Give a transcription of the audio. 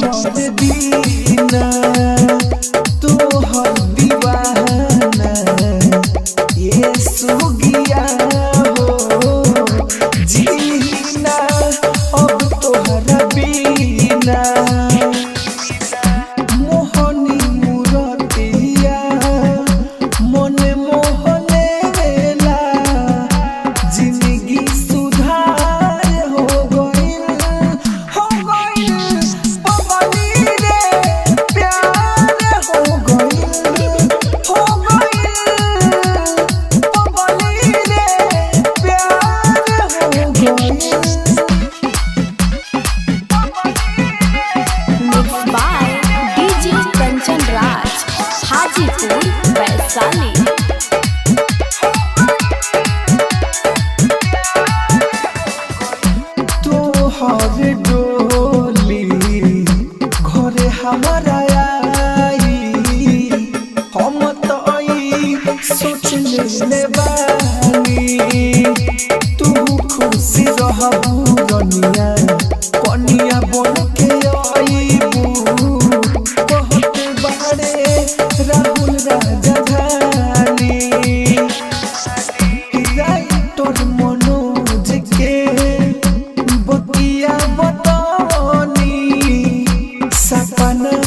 हमर दीना तोहर दीवाना ये सुगिया हो जीना अब तोहरा बिना मोहनी मुरतिया मन मोहने वेला जिंदगी सुधार हो गइल पगली रे प्यार हो गइल पगली रे प्यार हो गइल। Mixed by DJ Kanchan Raj, Hajipur, Vaishali. तोहर डोली घरे हमारा आई हम तो सोच ले बानी तू खुशी रहबू रनिया कनिया बन के आईबू बहुत बड़े राहुल राजधानी राइटर मनोज के बतिया बतानी सपना